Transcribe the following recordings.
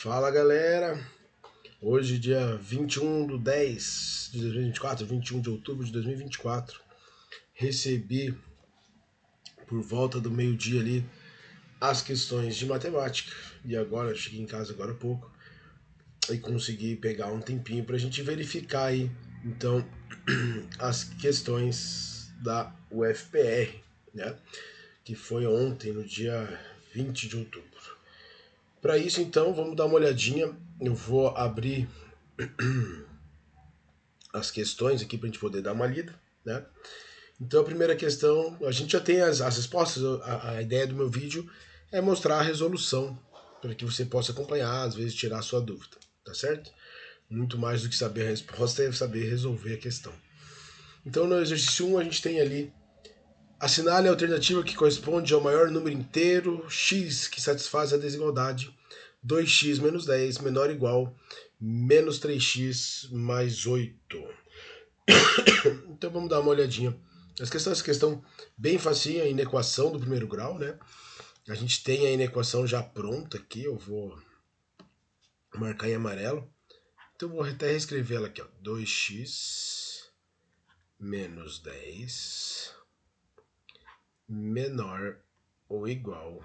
Fala galera, hoje dia 21/10 de 2024, 21 de outubro de 2024, recebi por volta do meio-dia ali as questões de matemática e agora eu cheguei em casa agora há pouco e consegui pegar um tempinho para a gente verificar aí então as questões da UFPR, né, que foi ontem no dia 20 de outubro. Para isso, então, vamos dar uma olhadinha. Eu vou abrir as questões aqui para a gente poder dar uma lida, né? Então, a primeira questão, a gente já tem as respostas. A ideia do meu vídeo é mostrar a resolução para que você possa acompanhar, às vezes tirar a sua dúvida, tá certo? Muito mais do que saber a resposta é saber resolver a questão. Então, no exercício 1, a gente tem ali: assinale a alternativa que corresponde ao maior número inteiro x que satisfaz a desigualdade 2x menos 10 menor ou igual menos 3x mais 8. Então vamos dar uma olhadinha. Essa questão bem facinha, inequação do primeiro grau, né? A gente tem a inequação já pronta aqui, eu vou marcar em amarelo. Então eu vou até reescrever ela aqui, ó. 2x menos 10 menor ou igual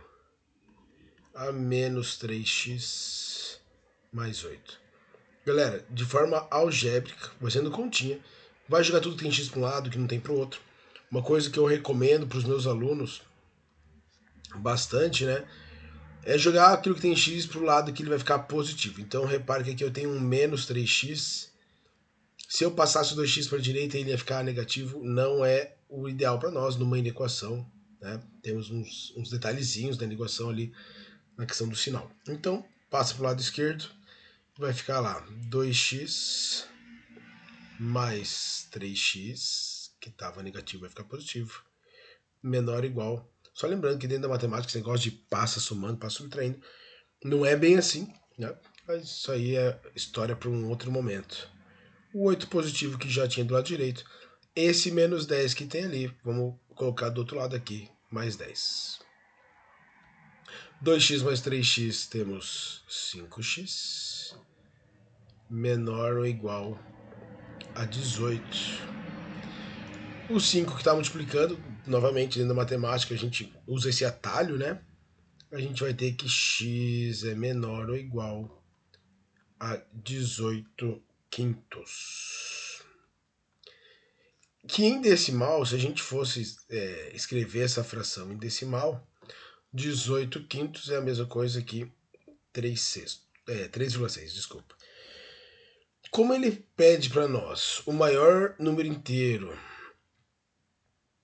a menos 3x mais 8. Galera, de forma algébrica, fazendo continha, vai jogar tudo que tem x para um lado, que não tem para o outro. Uma coisa que eu recomendo para os meus alunos bastante, né, é jogar aquilo que tem x para o lado que ele vai ficar positivo. Então repare que aqui eu tenho um menos 3x. Se eu passasse o 2x para a direita, ele ia ficar negativo. Não é o ideal para nós numa inequação, né? Temos uns detalhezinhos da inequação ali na questão do sinal. Então, passa para o lado esquerdo, vai ficar lá 2x mais 3x, que estava negativo, vai ficar positivo, menor ou igual. Só lembrando que dentro da matemática esse negócio de passa somando, passa subtraindo, não é bem assim, né? Mas isso aí é história para um outro momento. O 8 positivo que já tinha do lado direito, esse menos 10 que tem ali, vamos colocar do outro lado aqui, mais 10. 2x mais 3x temos 5x, menor ou igual a 18. O 5 que está multiplicando, novamente dentro da matemática a gente usa esse atalho, né? A gente vai ter que x é menor ou igual a 18 quintos. Que em decimal, se a gente fosse escrever essa fração em decimal, 18 quintos é a mesma coisa que 3,6, desculpa. Como ele pede para nós o maior número inteiro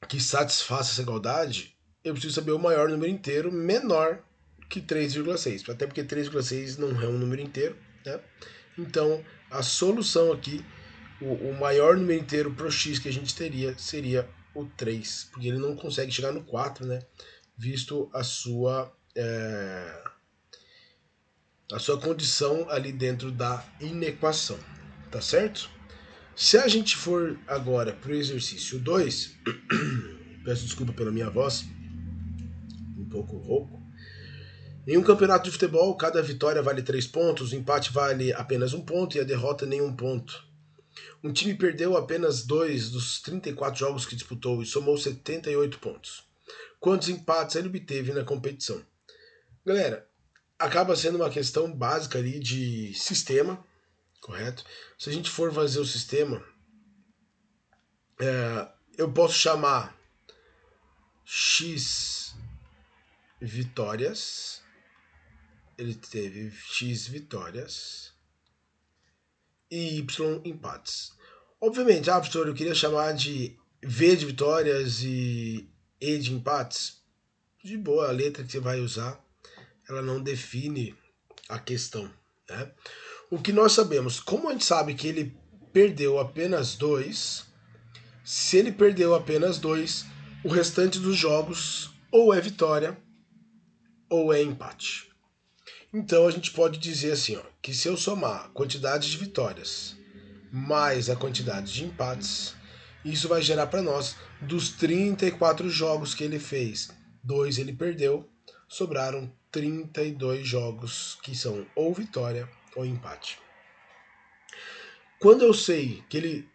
que satisfaça essa igualdade, eu preciso saber o maior número inteiro menor que 3,6. Até porque 3,6 não é um número inteiro, né? Então, a solução aqui, o maior número inteiro para o x que a gente teria seria o 3, porque ele não consegue chegar no 4, né? Visto a sua condição ali dentro da inequação, tá certo? Se a gente for agora para o exercício 2, peço desculpa pela minha voz, um pouco rouco. Em um campeonato de futebol, cada vitória vale 3 pontos, o empate vale apenas 1 ponto e a derrota nenhum ponto. Um time perdeu apenas 2 dos 34 jogos que disputou e somou 78 pontos. Quantos empates ele obteve na competição? Galera, acaba sendo uma questão básica ali de sistema, correto? Se a gente for fazer o sistema, eu posso chamar x vitórias, ele teve x vitórias e y empates. Obviamente, professor, eu queria chamar de v de vitórias e e de empates. De boa, a letra que você vai usar, ela não define a questão, né? O que nós sabemos, como a gente sabe que ele perdeu apenas 2, se ele perdeu apenas 2, o restante dos jogos ou é vitória ou é empate. Então a gente pode dizer assim, ó, que se eu somar a quantidade de vitórias mais a quantidade de empates, isso vai gerar para nós, dos 34 jogos que ele fez, 2 ele perdeu, sobraram 32 jogos que são ou vitória ou empate. Quando eu sei que ele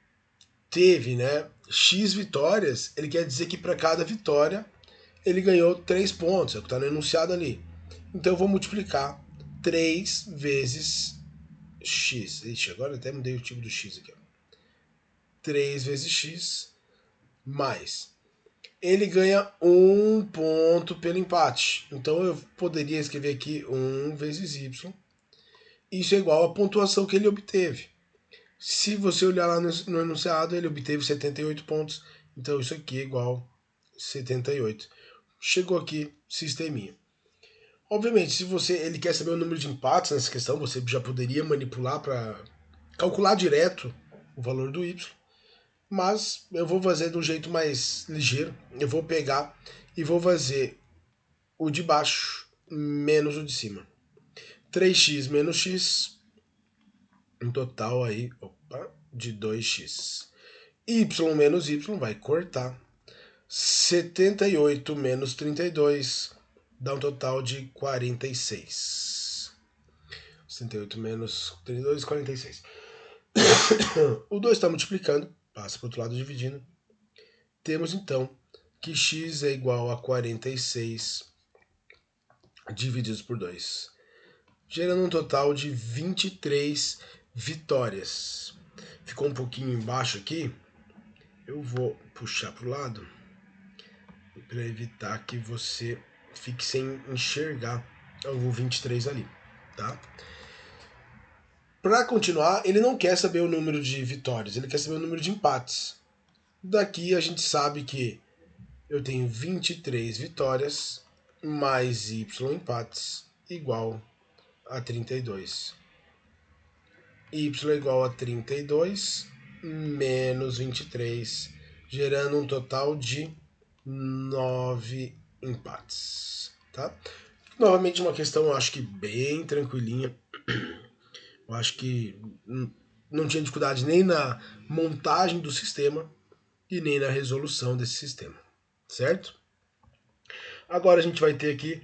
teve, né, X vitórias, ele quer dizer que para cada vitória ele ganhou 3 pontos, é o que está no enunciado ali. Então eu vou multiplicar 3 vezes x. Ixi, agora até mudei o tipo do x aqui. 3 vezes x mais. Ele ganha 1 ponto pelo empate. Então eu poderia escrever aqui 1 vezes y. Isso é igual à pontuação que ele obteve. Se você olhar lá no enunciado, ele obteve 78 pontos. Então isso aqui é igual a 78. Chegou aqui, sisteminha. Obviamente, se ele quer saber o número de empates nessa questão, você já poderia manipular para calcular direto o valor do y. Mas eu vou fazer de um jeito mais ligeiro. Eu vou pegar e vou fazer o de baixo menos o de cima. 3x menos x, um total aí, de 2x. Y menos y vai cortar. 78 menos 32 dá um total de 46. 68 menos 32, 46. O 2 está multiplicando, passa para o outro lado dividindo. Temos então que x é igual a 46 divididos por 2, gerando um total de 23 vitórias. Ficou um pouquinho embaixo aqui, eu vou puxar para o lado para evitar que você fique sem enxergar o 23 ali, tá? Para continuar, ele não quer saber o número de vitórias, ele quer saber o número de empates. Daqui a gente sabe que eu tenho 23 vitórias mais y empates igual a 32. Y igual a 32 menos 23, gerando um total de 9 empates. Tá? Novamente uma questão, eu acho que bem tranquilinha. Eu acho que não tinha dificuldade nem na montagem do sistema e nem na resolução desse sistema, certo? Agora a gente vai ter aqui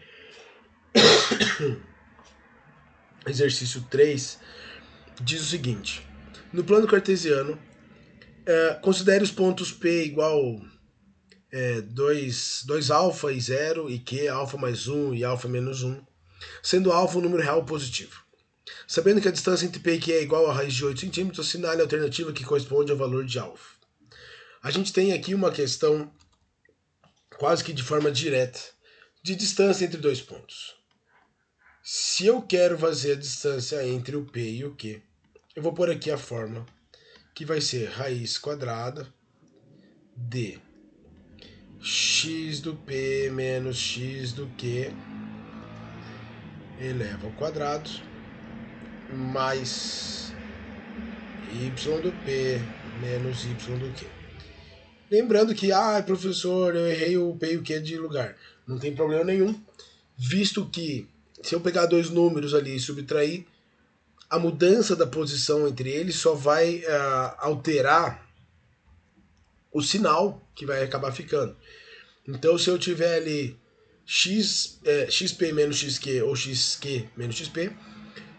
exercício 3, diz o seguinte: no plano cartesiano, considere os pontos P igual 2 alfa e 0 e Q, alfa mais 1 e alfa menos 1, sendo alfa um número real positivo. Sabendo que a distância entre P e Q é igual a raiz de 8 centímetros, assinale a alternativa que corresponde ao valor de alfa. A gente tem aqui uma questão quase que de forma direta de distância entre dois pontos. Se eu quero fazer a distância entre o P e o Q, eu vou pôr aqui a fórmula, que vai ser raiz quadrada de x do P menos x do Q eleva ao quadrado mais y do P menos y do Q. Lembrando que, professor, eu errei o P e o Q de lugar. Não tem problema nenhum, visto que se eu pegar dois números ali e subtrair, a mudança da posição entre eles só vai alterar o sinal que vai acabar ficando. Então, se eu tiver ali xp menos xq ou xq menos xp,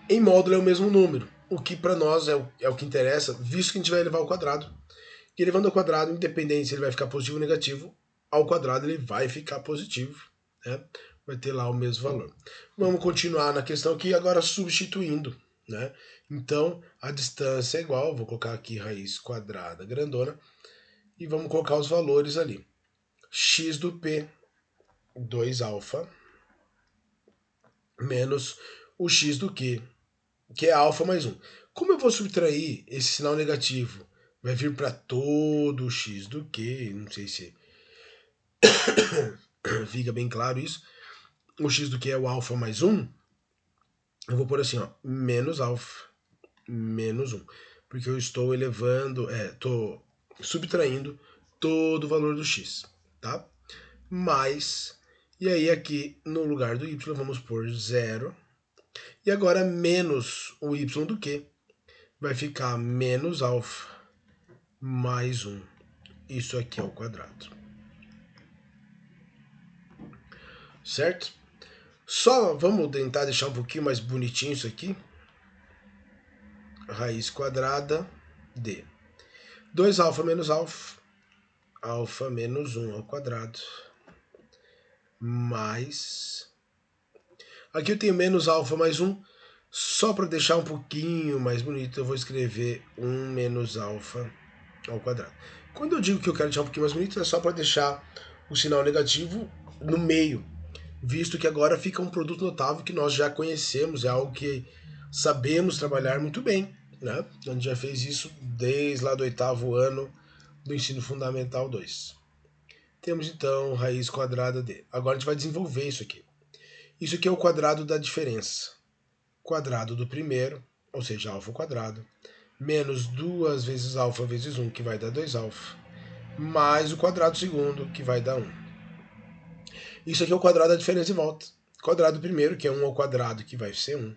em módulo é o mesmo número, o que para nós é o que interessa, visto que a gente vai elevar ao quadrado. E elevando ao quadrado, independente se ele vai ficar positivo ou negativo, ao quadrado ele vai ficar positivo, né? Vai ter lá o mesmo valor. Vamos continuar na questão aqui, agora substituindo, né? Então, a distância é igual, vou colocar aqui raiz quadrada grandona, e vamos colocar os valores ali. X do P, 2 alfa, menos o x do Q, que é alfa mais 1. Como eu vou subtrair esse sinal negativo? Vai vir para todo o x do Q, não sei se fica bem claro isso. O x do Q é o alfa mais 1. Eu vou pôr assim, ó, menos alfa, menos 1. Porque eu estou elevando, estou subtraindo todo o valor do x, tá? Mais, e aí aqui no lugar do y vamos pôr 0. E agora menos o y do Q vai ficar menos alfa mais 1. Isso aqui é o quadrado. Certo? Só vamos tentar deixar um pouquinho mais bonitinho isso aqui. Raiz quadrada de 2 alfa menos alfa menos 1 ao quadrado, mais... Aqui eu tenho menos alfa mais 1, só para deixar um pouquinho mais bonito, eu vou escrever 1 menos alfa ao quadrado. Quando eu digo que eu quero deixar um pouquinho mais bonito, é só para deixar o sinal negativo no meio, visto que agora fica um produto notável que nós já conhecemos, é algo que sabemos trabalhar muito bem, né? A gente já fez isso desde lá do 8º ano do ensino fundamental 2. Temos então raiz quadrada de... Agora a gente vai desenvolver isso aqui. Isso aqui é o quadrado da diferença. Quadrado do primeiro, ou seja, alfa ao quadrado, menos 2 vezes alfa vezes 1, que vai dar 2 alfa, mais o quadrado do segundo, que vai dar 1. Isso aqui é o quadrado da diferença e volta. Quadrado do primeiro, que é 1 ao quadrado, que vai ser 1,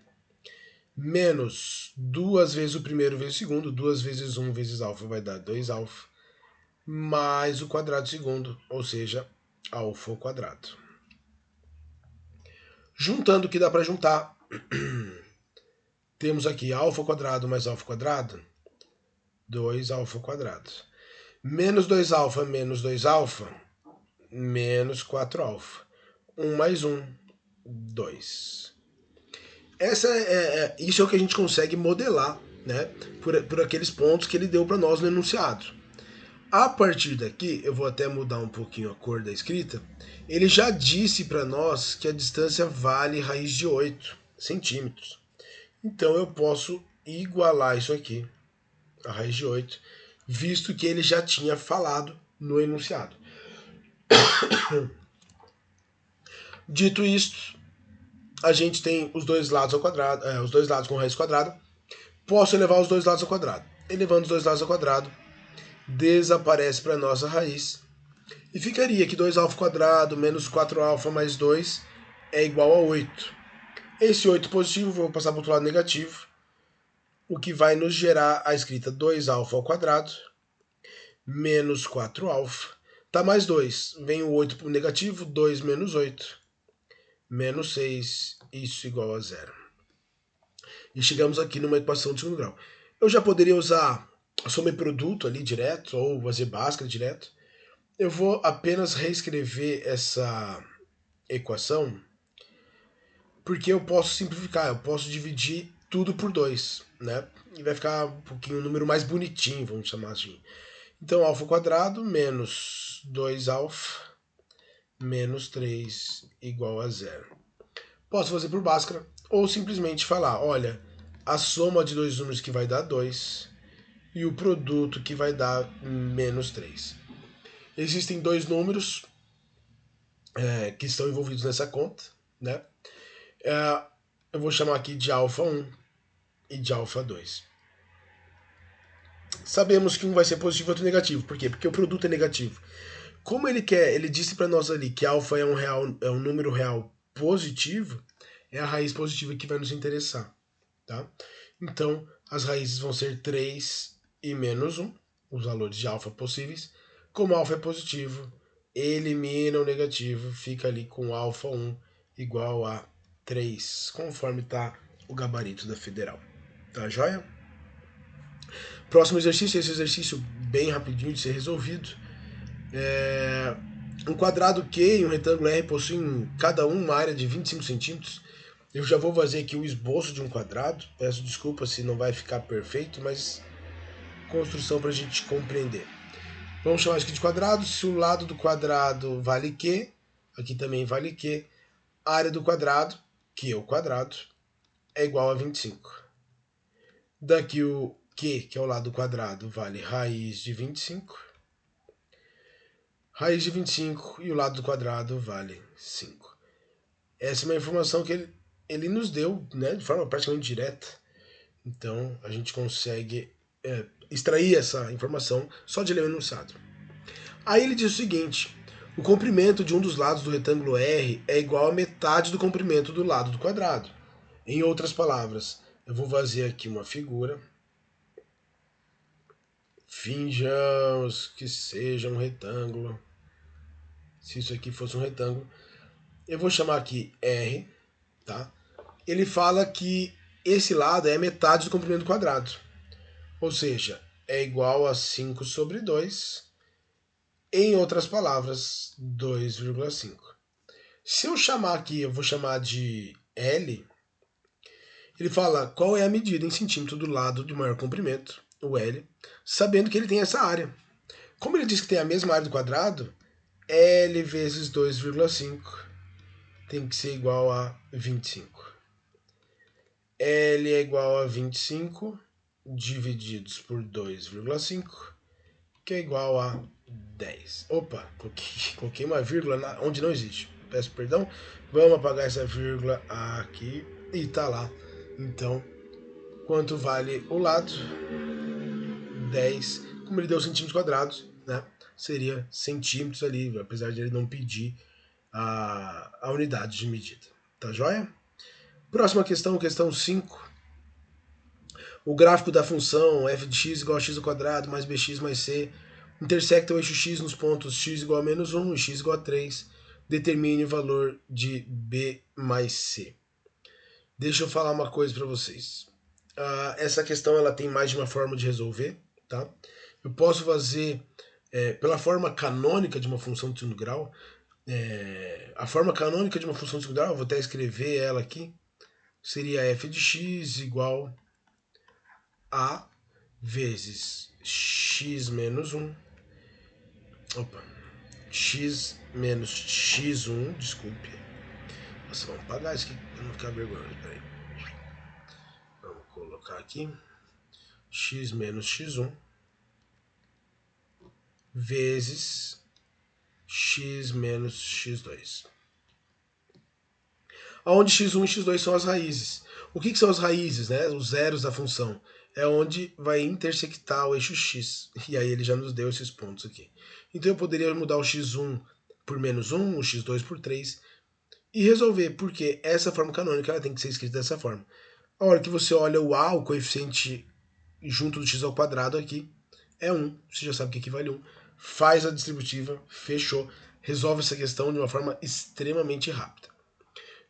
menos 2 vezes o primeiro vezes o segundo, 2 vezes 1 vezes alfa vai dar 2 alfa, mais o quadrado do segundo, ou seja, alfa ao quadrado. Juntando o que dá para juntar, temos aqui alfa ao quadrado mais alfa ao quadrado, 2 alfa ao quadrado. Menos 2 alfa menos 2 alfa, menos 4 alfa. 1 mais 1, 2. Isso é o que a gente consegue modelar, né, por aqueles pontos que ele deu para nós no enunciado. A partir daqui, eu vou até mudar um pouquinho a cor da escrita, ele já disse para nós que a distância vale raiz de 8 centímetros. Então eu posso igualar isso aqui, a raiz de 8, visto que ele já tinha falado no enunciado. Dito isto, a gente tem os dois lados ao quadrado, os dois lados com raiz quadrada. Posso elevar os dois lados ao quadrado. Elevando os dois lados ao quadrado, desaparece para a nossa raiz. E ficaria que 2 alfa quadrado menos 4 alfa mais 2 é igual a 8. Esse 8 positivo, vou passar para o outro lado negativo, o que vai nos gerar a escrita 2 alfa ao quadrado menos 4 alfa. Tá mais 2. Vem o 8 para o negativo, 2 menos 8. Menos 6, isso igual a 0. E chegamos aqui numa equação de segundo grau. Eu já poderia usar a soma e produto ali direto, ou fazer Bhaskara direto. Eu vou apenas reescrever essa equação, porque eu posso simplificar, eu posso dividir tudo por 2, né? E vai ficar um pouquinho um número mais bonitinho, vamos chamar assim. Então, alfa ao quadrado menos 2 alfa menos 3 igual a 0. Posso fazer por Bhaskara, ou simplesmente falar, olha, a soma de dois números que vai dar 2 e o produto que vai dar menos 3. Existem dois números que estão envolvidos nessa conta, né? Eu vou chamar aqui de alfa 1 e de alfa 2. Sabemos que um vai ser positivo e outro negativo. Por quê? Porque o produto é negativo. Como ele disse para nós ali que alfa é um número real positivo, é a raiz positiva que vai nos interessar, tá? Então, as raízes vão ser 3 e menos 1, os valores de alfa possíveis. Como alfa é positivo, elimina o negativo, fica ali com alfa 1 igual a 3, conforme está o gabarito da federal. Tá joia? Próximo exercício, esse exercício bem rapidinho de ser resolvido. Um quadrado Q e um retângulo R possuem cada um uma área de 25 centímetros. Eu já vou fazer aqui o esboço de um quadrado. Peço desculpa se não vai ficar perfeito, mas construção para a gente compreender. Vamos chamar isso aqui de quadrado. Se o lado do quadrado vale Q, aqui também vale Q, a área do quadrado, que é o quadrado, é igual a 25. Daqui o Q, que é o lado do quadrado, vale raiz de 25. Raiz de 25 e o lado do quadrado vale 5. Essa é uma informação que ele nos deu, né, de forma praticamente direta. Então a gente consegue extrair essa informação só de ler o enunciado. Aí ele diz o seguinte: o comprimento de um dos lados do retângulo R é igual a metade do comprimento do lado do quadrado. Em outras palavras, eu vou fazer aqui uma figura. Finjamos que seja um retângulo. Se isso aqui fosse um retângulo, eu vou chamar aqui R. tá? Ele fala que esse lado é metade do comprimento quadrado. Ou seja, é igual a 5 sobre 2. Em outras palavras, 2,5. Se eu chamar aqui, eu vou chamar de L. Ele fala qual é a medida em centímetro do lado de maior comprimento, o L, sabendo que ele tem essa área. Como ele diz que tem a mesma área do quadrado, L vezes 2,5 tem que ser igual a 25. L é igual a 25 divididos por 2,5, que é igual a 10. Opa, coloquei uma vírgula onde não existe. Peço perdão. Vamos apagar essa vírgula aqui e tá lá. Então, quanto vale o lado? 10. Como ele deu centímetros quadrados, né? Seria centímetros ali, apesar de ele não pedir a unidade de medida. Tá joia? Próxima questão, questão 5. O gráfico da função f de x igual a x ao quadrado mais bx mais c intersecta o eixo x nos pontos x igual a menos 1 e x igual a 3. Determine o valor de b mais c. Deixa eu falar uma coisa para vocês. Essa questão ela tem mais de uma forma de resolver. Tá? Eu posso fazer pela forma canônica de uma função de segundo grau. A forma canônica de uma função de segundo grau, eu vou até escrever ela aqui, seria f de x igual a vezes x menos 1. Opa. X menos x1, desculpe. Nossa, vamos apagar isso aqui pra não ficar vergonhoso. Peraí. Vamos colocar aqui. X menos x1 vezes x menos x2. Onde x1 e x2 são as raízes. O que são as raízes, né? Os zeros da função. É onde vai intersectar o eixo x. E aí ele já nos deu esses pontos aqui. Então eu poderia mudar o x1 por menos 1, o x2 por 3 e resolver, porque essa forma canônica ela tem que ser escrita dessa forma. A hora que você olha o a, o coeficiente junto do x ao quadrado aqui, é 1. Você já sabe que aqui vale 1. Faz a distributiva, fechou. Resolve essa questão de uma forma extremamente rápida.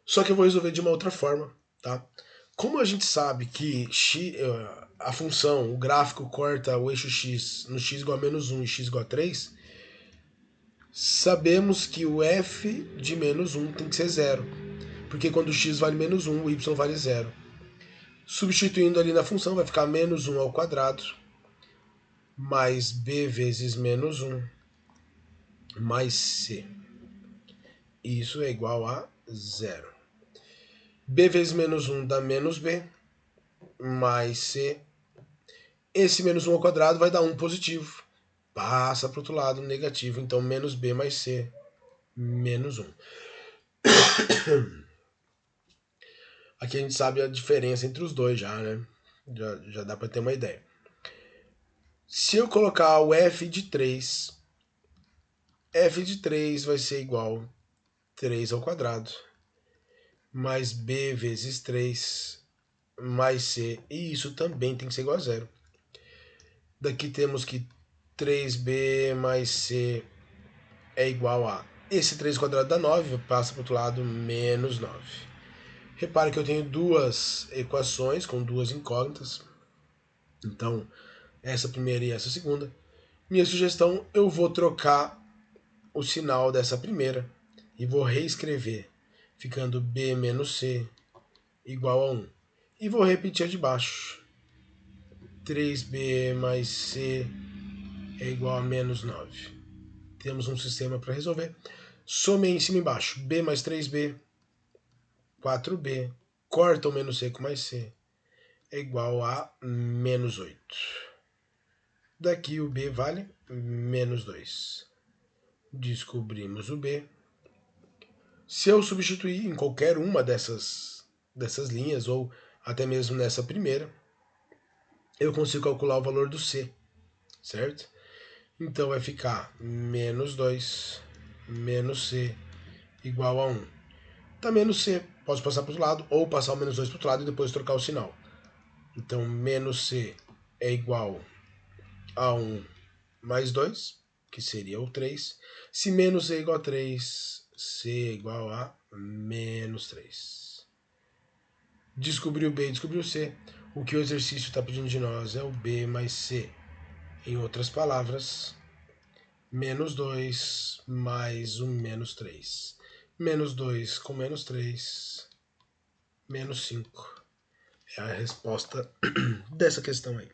Só que eu vou resolver de uma outra forma, tá? Como a gente sabe que a função, o gráfico corta o eixo x no x igual a menos 1 e x igual a 3, sabemos que o f de menos 1 tem que ser 0. Porque quando o x vale menos 1, o y vale 0. Substituindo ali na função, vai ficar menos 1 ao quadrado mais b vezes menos 1 mais c. Isso é igual a 0. B vezes menos 1 dá menos b, mais c. Esse menos 1 ao quadrado vai dar 1 positivo. Passa para o outro lado, negativo. Então, menos b mais c, menos 1. Aqui a gente sabe a diferença entre os dois já, né? Já dá para ter uma ideia. Se eu colocar o f de 3 vai ser igual a 3 ao quadrado mais b vezes 3 mais c, e isso também tem que ser igual a 0. Daqui temos que 3b mais c é igual a... Esse 3 ao quadrado dá 9, passa para o outro lado, menos 9. Repare que eu tenho duas equações com duas incógnitas. Então, essa primeira e essa segunda. Minha sugestão, eu vou trocar o sinal dessa primeira e vou reescrever, ficando b menos c igual a 1. E vou repetir a de baixo. 3b mais c é igual a menos 9. Temos um sistema para resolver. Somei em cima e embaixo. B mais 3b, 4b. Corta o menos c com mais c. É igual a menos 8. Daqui o b vale menos 2. Descobrimos o b. Se eu substituir em qualquer uma dessas linhas, ou até mesmo nessa primeira, eu consigo calcular o valor do c, certo? Então vai ficar menos 2 menos c igual a 1. Tá menos c, posso passar para o outro lado, ou passar o menos 2 para o outro lado e depois trocar o sinal. Então, menos c é igual a 1 mais 2, que seria o 3. Se menos c é igual a 3, c é igual a menos 3. descobriu B e descobriu C. O que o exercício está pedindo de nós é o B mais C. Em outras palavras, menos 2 mais o menos 3. Menos 2 com menos 3, menos 5. É a resposta dessa questão aí.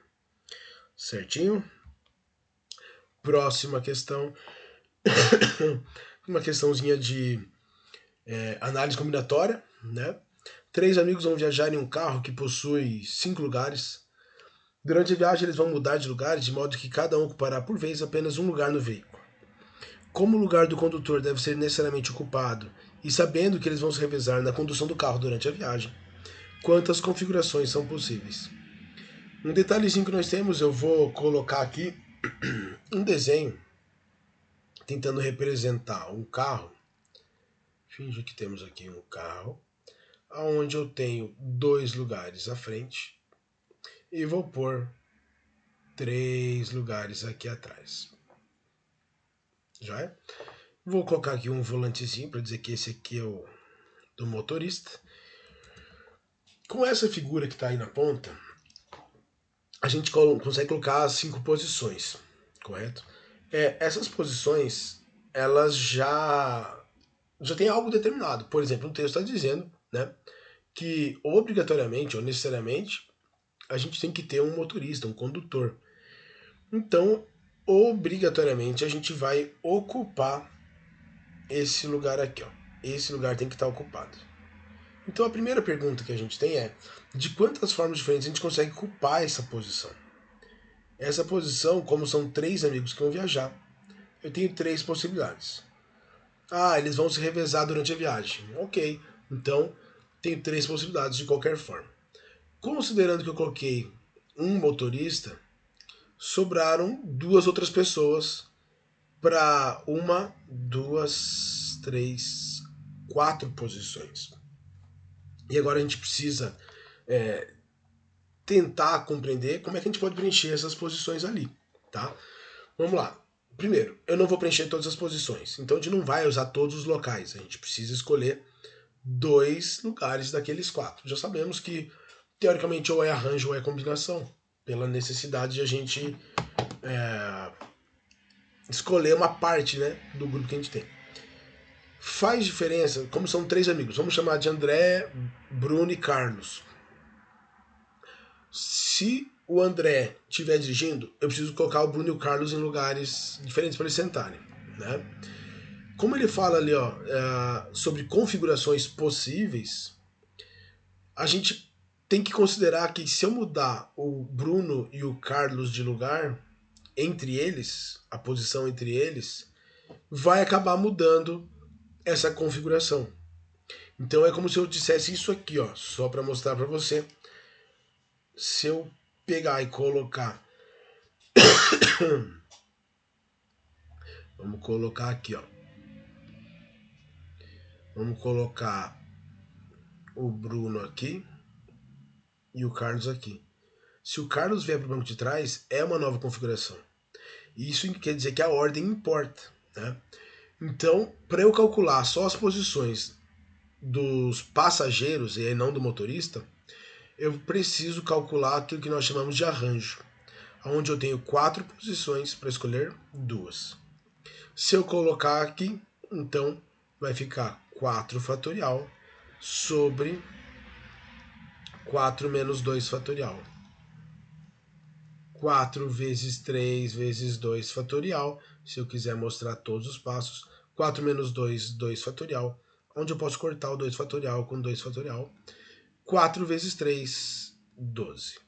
Certinho? Próxima questão. Uma questãozinha de análise combinatória, né? 3 amigos vão viajar em um carro que possui 5 lugares. Durante a viagem, eles vão mudar de lugares, de modo que cada um ocupará por vez apenas um lugar no veículo. Como o lugar do condutor deve ser necessariamente ocupado, e sabendo que eles vão se revezar na condução do carro durante a viagem, quantas configurações são possíveis? Um detalhezinho que nós temos, eu vou colocar aqui um desenho tentando representar um carro. Finge que temos aqui um carro, onde eu tenho 2 lugares à frente e vou pôr 3 lugares aqui atrás. Já é? Vou colocar aqui um volantezinho para dizer que esse aqui é o do motorista. Com essa figura que está aí na ponta, a gente consegue colocar as 5 posições, correto? Essas posições, elas já tem algo determinado. Por exemplo, o texto está dizendo, né, que obrigatoriamente ou necessariamente a gente tem que ter um motorista, um condutor. Então, obrigatoriamente a gente vai ocupar esse lugar aqui, ó. Esse lugar tem que estar ocupado. Então a primeira pergunta que a gente tem é: de quantas formas diferentes a gente consegue ocupar essa posição? Essa posição, como são 3 amigos que vão viajar, eu tenho 3 possibilidades. Ah, eles vão se revezar durante a viagem. Ok, então tenho 3 possibilidades de qualquer forma. Considerando que eu coloquei um motorista, sobraram 2 outras pessoas para 1, 2, 3, 4 posições. E agora a gente precisa tentar compreender como é que a gente pode preencher essas posições ali, tá? Vamos lá. Primeiro, eu não vou preencher todas as posições, então a gente não vai usar todos os locais. A gente precisa escolher 2 lugares daqueles 4. Já sabemos que, teoricamente, ou é arranjo ou é combinação, pela necessidade de a gente escolher uma parte, né, do grupo que a gente tem. Faz diferença, como são 3 amigos, vamos chamar de André, Bruno e Carlos. Se o André estiver dirigindo, eu preciso colocar o Bruno e o Carlos em lugares diferentes para eles sentarem, né? Como ele fala ali, ó, sobre configurações possíveis, a gente tem que considerar que se eu mudar o Bruno e o Carlos de lugar, entre eles, a posição entre eles, vai acabar mudando essa configuração. Então é como se eu dissesse isso aqui, ó, só para mostrar para você. Se eu pegar e colocar, vamos colocar aqui, ó. Vamos colocar o Bruno aqui e o Carlos aqui. Se o Carlos vier para o banco de trás, é uma nova configuração. Isso quer dizer que a ordem importa, né? Então, para eu calcular só as posições dos passageiros e não do motorista, eu preciso calcular aquilo que nós chamamos de arranjo, onde eu tenho 4 posições para escolher 2. Se eu colocar aqui, então vai ficar 4 fatorial sobre 4 menos 2 fatorial. 4 vezes 3 vezes 2 fatorial, se eu quiser mostrar todos os passos. 4 menos 2, 2 fatorial, onde eu posso cortar o 2 fatorial com 2 fatorial. 4 vezes 3, 12.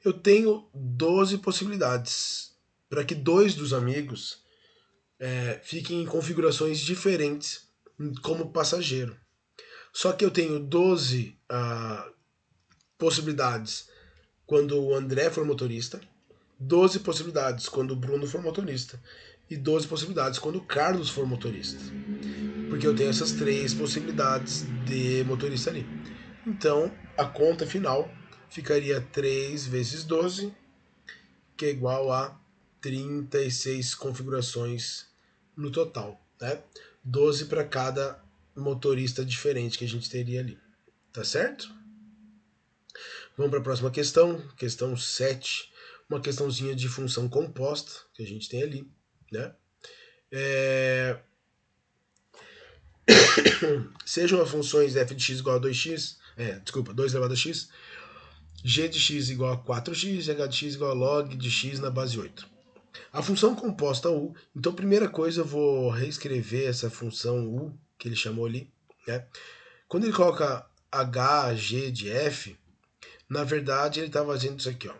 Eu tenho 12 possibilidades para que 2 dos amigos fiquem em configurações diferentes como passageiro. Só que eu tenho 12 possibilidades quando o André for motorista, 12 possibilidades quando o Bruno for motorista e 12 possibilidades quando o Carlos for motorista. Porque eu tenho essas 3 possibilidades de motorista ali. Então, a conta final ficaria 3 vezes 12, que é igual a 36 configurações no total, né? 12 para cada motorista diferente que a gente teria ali. Tá certo? Vamos para a próxima questão, questão 7, uma questãozinha de função composta que a gente tem ali, né? Sejam as funções f de x igual a 2x, 2 elevado a x, g de x igual a 4x e h de x igual a log de x na base 8. A função composta u, então primeira coisa eu vou reescrever essa função u, que ele chamou ali, né? Quando ele coloca h, g de f, na verdade ele está fazendo isso aqui, ó.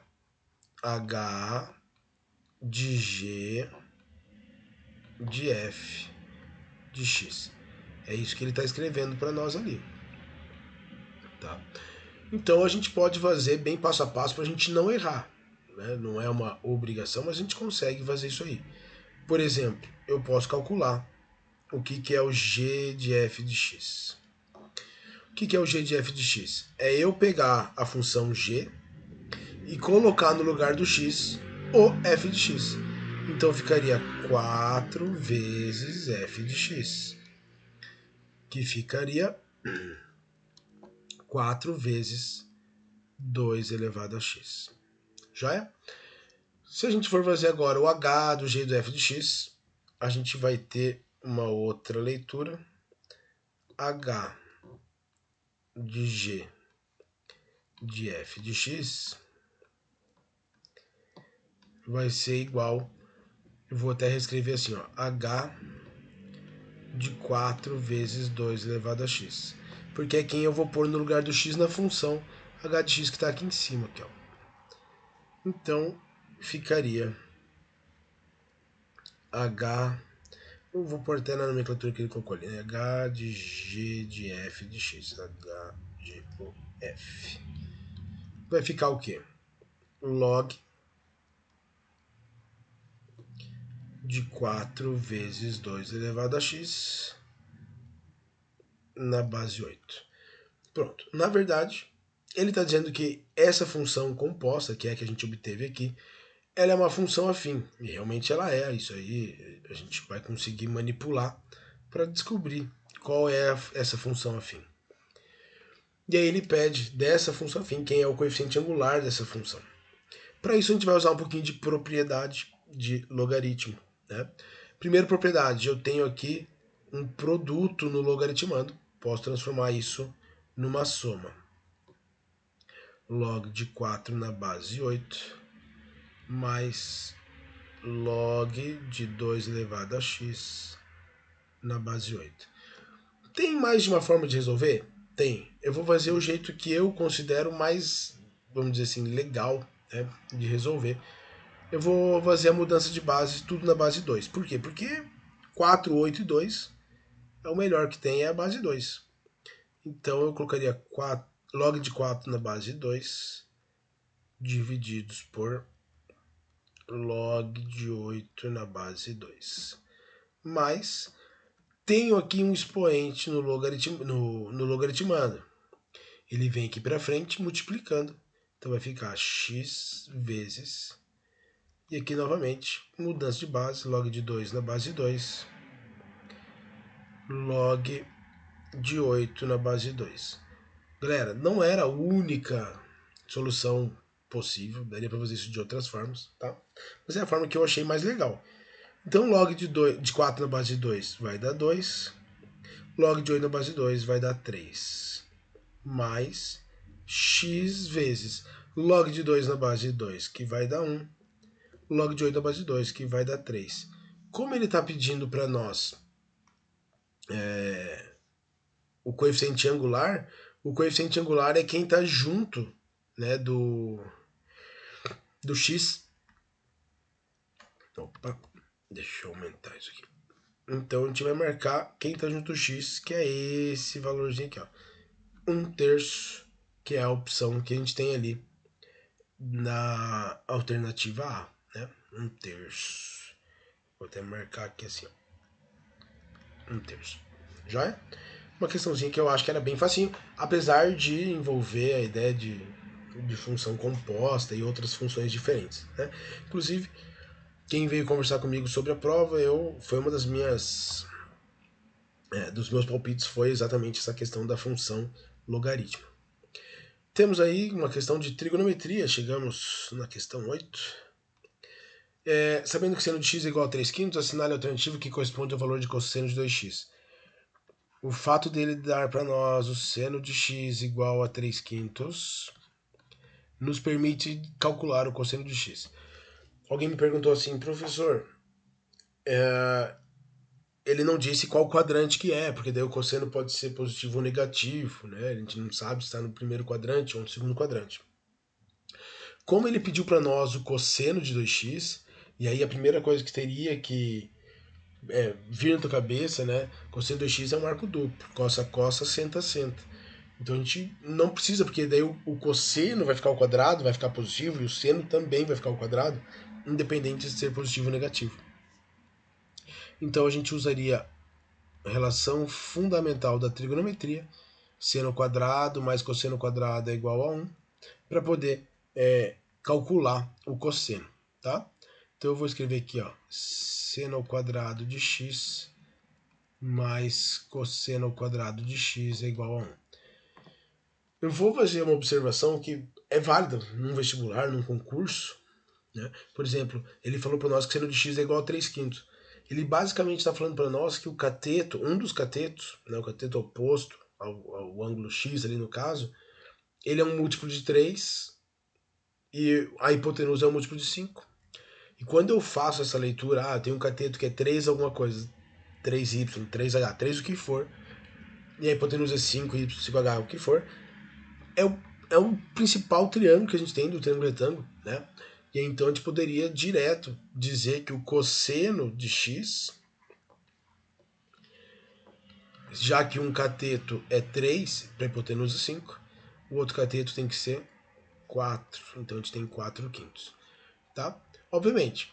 H de g de f de x. É isso que ele está escrevendo para nós ali. Tá? Então a gente pode fazer bem passo a passo para a gente não errar. Né? Não é uma obrigação, mas a gente consegue fazer isso aí. Por exemplo, eu posso calcular o que é o g de f de x. O que é o g de f de x? É eu pegar a função g e colocar no lugar do x o f de x. Então ficaria 4 vezes f de x, que ficaria 4 vezes 2 elevado a x. Já é? Se a gente for fazer agora o h do g do f de x, a gente vai ter uma outra leitura. H de g de f de x vai ser igual, eu vou até reescrever assim, ó, h de 4 vezes 2 elevado a x. Porque é quem eu vou pôr no lugar do x na função h de x que está aqui em cima. Aqui, ó. Então, ficaria h... Eu vou pôr até na nomenclatura que ele colocou ali, né? H de g de f de x. H de o f. Vai ficar o quê? Log de 4 vezes 2 elevado a x na base 8. Pronto. Na verdade, ele está dizendo que essa função composta, que é a que a gente obteve aqui, ela é uma função afim. E realmente ela é. Isso aí a gente vai conseguir manipular para descobrir qual é essa função afim. E aí ele pede dessa função afim quem é o coeficiente angular dessa função. Para isso a gente vai usar um pouquinho de propriedade de logaritmo. Né? Primeira propriedade, eu tenho aqui um produto no logaritmando. Posso transformar isso numa soma. Log de 4 na base 8 mais log de 2 elevado a x na base 8. Tem mais de uma forma de resolver? Tem. Eu vou fazer o jeito que eu considero mais, vamos dizer assim, legal, né, de resolver. Eu vou fazer a mudança de base tudo na base 2. Por quê? Porque 4, 8 e 2 é o melhor que tem, é a base 2. Então eu colocaria log de 4 na base 2 divididos por log de 8 na base 2. Mas tenho aqui um expoente no logaritmando. Ele vem aqui para frente multiplicando. Então vai ficar x vezes. E aqui novamente, mudança de base, log de 2 na base 2. Log de 8 na base 2. Galera, não era a única solução possível. Daria para fazer isso de outras formas, tá? Mas é a forma que eu achei mais legal. Então log de 4 na base 2 vai dar 2. Log de 8 na base 2 vai dar 3. Mais x vezes log de 2 na base 2, que vai dar 1. Log de 8 na base 2, que vai dar 3. Como ele está pedindo para nós o coeficiente angular é quem está junto, né, do x. Opa, deixa eu aumentar isso aqui. Então a gente vai marcar quem está junto do x, que é esse valorzinho aqui, ó. 1/3, que é a opção que a gente tem ali na alternativa A, né? 1/3. Vou até marcar aqui assim, ó. 1/3. Já é? Uma questãozinha que eu acho que era bem facinho, apesar de envolver a ideia de função composta e outras funções diferentes, né? Inclusive, quem veio conversar comigo sobre a prova, foi uma das minhas dos meus palpites foi exatamente essa questão da função logaritmo. Temos aí uma questão de trigonometria, chegamos na questão 8. Sabendo que seno de x é igual a 3 quintos, assinale a alternativa que corresponde ao valor de cosseno de 2x. O fato dele dar para nós o seno de x igual a 3 quintos nos permite calcular o cosseno de x. Alguém me perguntou assim, professor, ele não disse qual quadrante que é, porque daí o cosseno pode ser positivo ou negativo, né? A gente não sabe se está no primeiro quadrante ou no segundo quadrante. Como ele pediu para nós o cosseno de 2x, e aí a primeira coisa que teria que vir na tua cabeça, né? Cosseno de 2x é um arco duplo, cossa, cossa, senta, senta. Então a gente não precisa, porque daí o cosseno vai ficar ao quadrado, vai ficar positivo, e o seno também vai ficar ao quadrado, independente de ser positivo ou negativo. Então a gente usaria a relação fundamental da trigonometria, seno quadrado mais cosseno quadrado é igual a 1, para poder calcular o cosseno, tá? Então eu vou escrever aqui, ó, seno ao quadrado de x mais cosseno ao quadrado de x é igual a 1. Eu vou fazer uma observação que é válida num vestibular, num concurso, né? Por exemplo, ele falou para nós que seno de x é igual a 3 quintos. Ele basicamente está falando para nós que o cateto, um dos catetos, né, o cateto oposto ao ângulo x ali no caso, ele é um múltiplo de 3 e a hipotenusa é um múltiplo de 5. E quando eu faço essa leitura, tem um cateto que é 3 alguma coisa, 3y, 3h, 3 o que for, e a hipotenusa é 5y, 5h, o que for, é o principal triângulo que a gente tem do triângulo retângulo, né? E então a gente poderia direto dizer que o cosseno de x, já que um cateto é 3 para a hipotenusa 5, o outro cateto tem que ser 4. Então a gente tem 4 quintos. Tá? Obviamente,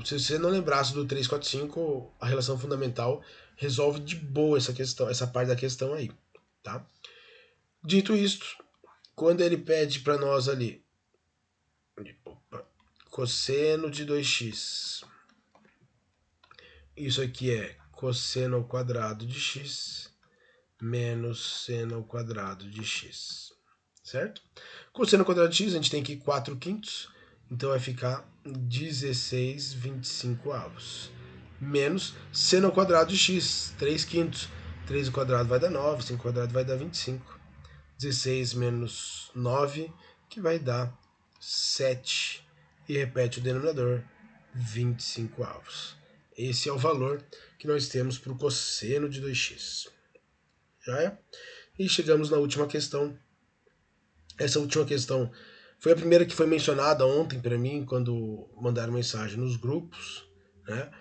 se você não lembrasse do 3, 4, 5, a relação fundamental resolve de boa essa questão, essa parte da questão aí. Tá? Dito isto, quando ele pede para nós ali cosseno de 2x, isso aqui é cosseno ao quadrado de x menos seno ao quadrado de x, certo? Cosseno ao quadrado de x, a gente tem aqui 4 quintos, então vai ficar 16/25 avos, menos seno ao quadrado de x, 3 quintos, 3 ao quadrado vai dar 9, 5 ao quadrado vai dar 25, 16 menos 9, que vai dar 7, e repete o denominador, 25 avos. Esse é o valor que nós temos para o cosseno de 2x. Já é? E chegamos na última questão. Essa última questão foi a primeira que foi mencionada ontem para mim, quando mandaram mensagem nos grupos, né?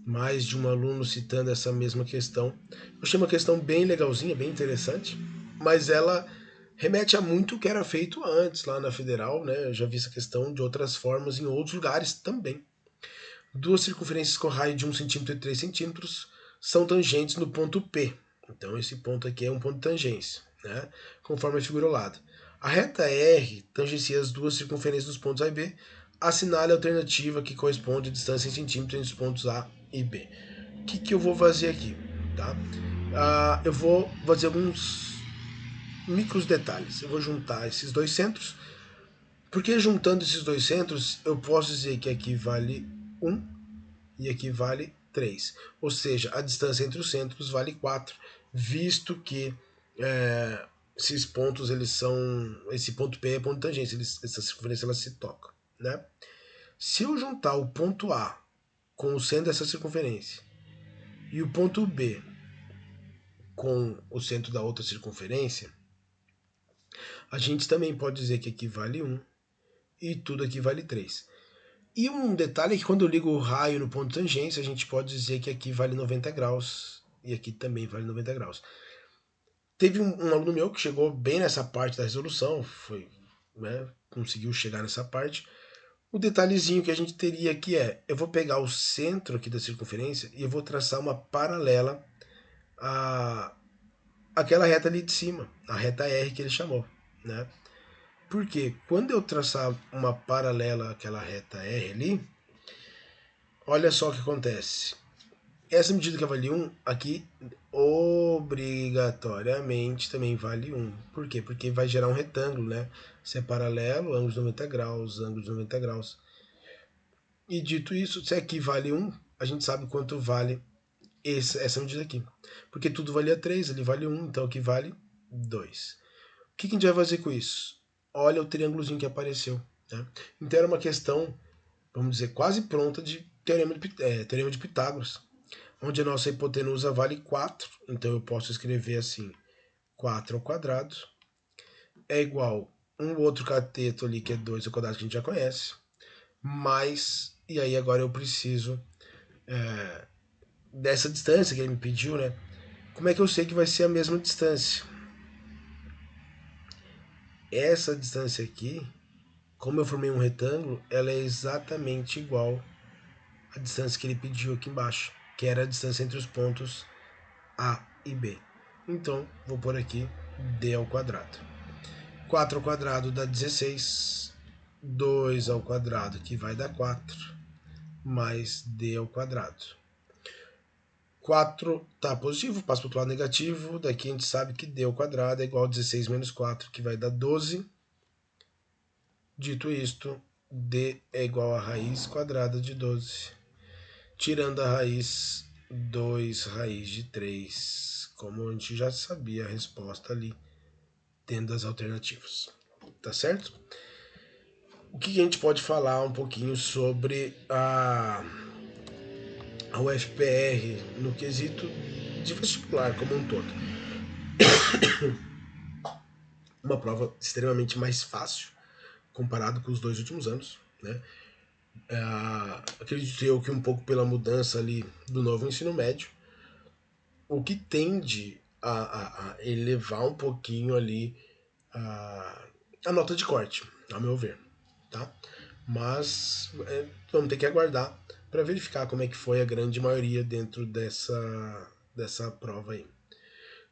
Mais de um aluno citando essa mesma questão. Eu achei uma questão bem legalzinha, bem interessante, mas ela remete a muito que era feito antes lá na Federal, né? Eu já vi essa questão de outras formas em outros lugares também. Duas circunferências com raio de 1 centímetro e 3 centímetros são tangentes no ponto P. Então esse ponto aqui é um ponto de tangência, né? Conforme a figura ao lado. A reta R tangencia as duas circunferências dos pontos A e B. Assinale a alternativa que corresponde à distância em centímetros entre os pontos A e B. O que eu vou fazer aqui? Tá? Eu vou fazer alguns micros detalhes. Eu vou juntar esses dois centros, porque juntando esses dois centros eu posso dizer que aqui vale 1 e aqui vale 3. Ou seja, a distância entre os centros vale 4, visto que esses pontos, eles são... Esse ponto P é ponto de tangência, essa circunferência ela se toca, né? Se eu juntar o ponto A com o centro dessa circunferência e o ponto B com o centro da outra circunferência, a gente também pode dizer que aqui vale 1 e tudo aqui vale 3. E um detalhe é que quando eu ligo o raio no ponto de tangência, a gente pode dizer que aqui vale 90 graus e aqui também vale 90 graus. Teve um aluno meu que chegou bem nessa parte da resolução, conseguiu chegar nessa parte. O detalhezinho que a gente teria aqui eu vou pegar o centro aqui da circunferência e eu vou traçar uma paralela àquela reta ali de cima, a reta R que ele chamou, né? Porque quando eu traçar uma paralela àquela reta R ali, olha só o que acontece. Essa medida que vale 1, aqui obrigatoriamente também vale 1. Por quê? Porque vai gerar um retângulo, né? Se é paralelo, ângulos de 90 graus, ângulos de 90 graus. E dito isso, se aqui vale 1, a gente sabe quanto vale essa medida aqui. Porque tudo valia 3, ali vale 1, então aqui vale 2. O que a gente vai fazer com isso? Olha o triângulozinho que apareceu. Né? Então era uma questão, vamos dizer, quase pronta de teorema de Pitágoras, onde a nossa hipotenusa vale 4, então eu posso escrever assim, 4 ao quadrado é igual um outro cateto ali, que é 2 ao quadrado, que a gente já conhece, mais, e aí agora eu preciso dessa distância que ele me pediu, né? Como é que eu sei que vai ser a mesma distância? Essa distância aqui, como eu formei um retângulo, ela é exatamente igual à distância que ele pediu aqui embaixo, que era a distância entre os pontos A e B. Então, vou pôr aqui d ao quadrado. 4 ao quadrado dá 16, 2 ao quadrado, que vai dar 4, mais d ao quadrado. 4 está positivo, passa para o outro lado negativo, daqui a gente sabe que d ao quadrado é igual a 16 menos 4, que vai dar 12. Dito isto, d é igual a raiz quadrada de 12. Tirando a raiz, 2 raiz de 3, como a gente já sabia a resposta ali, tendo as alternativas. Tá certo? O que a gente pode falar um pouquinho sobre a UFPR no quesito de vestibular como um todo? Uma prova extremamente mais fácil comparado com os 2 últimos anos, né? Acredito eu que um pouco pela mudança ali do novo ensino médio, o que tende a elevar um pouquinho ali a nota de corte, a meu ver, tá? Mas vamos ter que aguardar para verificar como é que foi a grande maioria dentro dessa prova aí.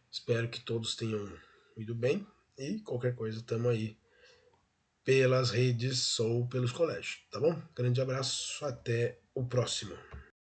Espero que todos tenham ido bem e qualquer coisa estamos aí pelas redes ou pelos colégios, tá bom? Grande abraço, até o próximo.